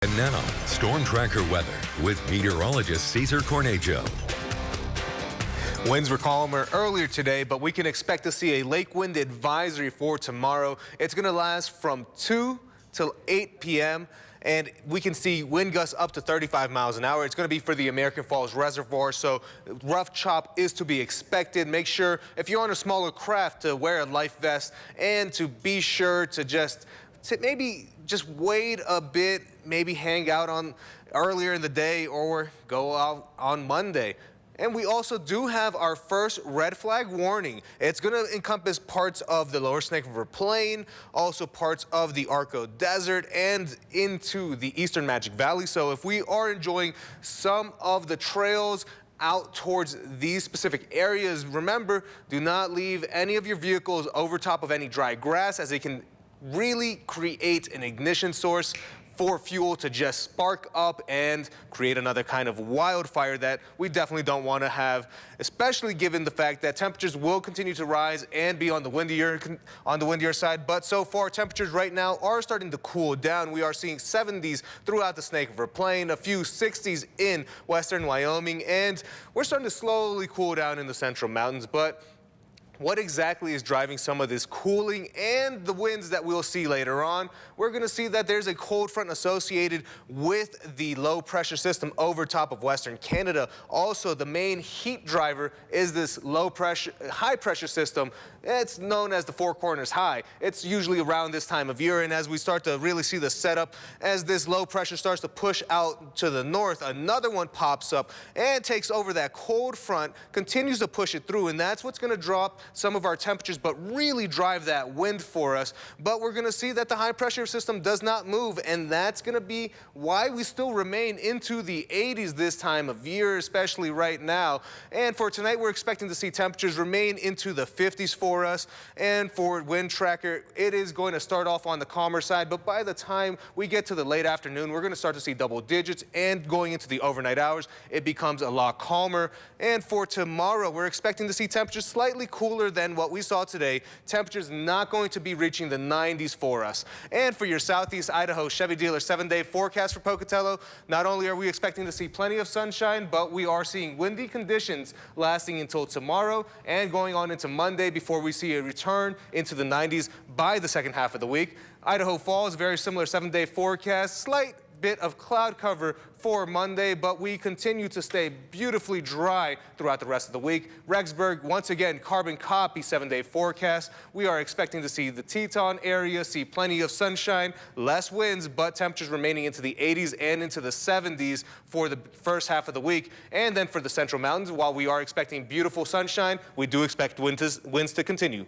And now, Storm Tracker weather with meteorologist Cesar Cornejo. Winds were calmer earlier today, but we can expect to see a lake wind advisory for tomorrow. It's going to last from 2 till 8 p.m. and we can see wind gusts up to 35 miles an hour. It's going to be for the American Falls Reservoir, so rough chop is to be expected. Make sure, if you're on a smaller craft, to wear a life vest and to be sure to maybe just wait a bit, maybe hang out on earlier in the day or go out on Monday. And we also do have our first red flag warning. It's going to encompass parts of the lower Snake River Plain, also parts of the Arco Desert, and into the eastern Magic Valley. So if we are enjoying some of the trails out towards these specific areas, remember, do not leave any of your vehicles over top of any dry grass, as it can really create an ignition source for fuel to just spark up and create another kind of wildfire that we definitely don't want to have, especially given the fact that temperatures will continue to rise and be on the windier side. But so far, temperatures right now are starting to cool down. We are seeing 70s throughout the Snake River Plain, a few 60s in western Wyoming, and we're starting to slowly cool down in the central mountains. But what exactly is driving some of this cooling and the winds that we'll see later on? We're going to see that there's a cold front associated with the low pressure system over top of western Canada. Also, the main heat driver is this high pressure system. It's known as the Four Corners High. It's usually around this time of year, and as we start to really see the setup, as this low pressure starts to push out to the north, another one pops up and takes over that cold front, continues to push it through, and that's what's going to drop some of our temperatures, but really drive that wind for us. But we're going to see that the high pressure system does not move, and that's going to be why we still remain into the 80s this time of year, especially right now. And for tonight, we're expecting to see temperatures remain into the 50s for us. And for wind tracker, it is going to start off on the calmer side, but by the time we get to the late afternoon, we're going to start to see double digits, and going into the overnight hours, it becomes a lot calmer. And for tomorrow, we're expecting to see temperatures slightly cooler than what we saw today. Temperatures not going to be reaching the 90s for us. And for your Southeast Idaho Chevy dealer 7-day forecast for Pocatello, not only are we expecting to see plenty of sunshine, but we are seeing windy conditions lasting until tomorrow and going on into Monday before we see a return into the 90s by the second half of the week. Idaho Falls, very similar 7-day forecast, slight bit of cloud cover for Monday, but we continue to stay beautifully dry throughout the rest of the week. Rexburg, once again, carbon copy 7-day forecast. We are expecting to see the Teton area, see plenty of sunshine, less winds, but temperatures remaining into the 80s and into the 70s for the first half of the week. And then for the Central Mountains, while we are expecting beautiful sunshine, we do expect winds to continue.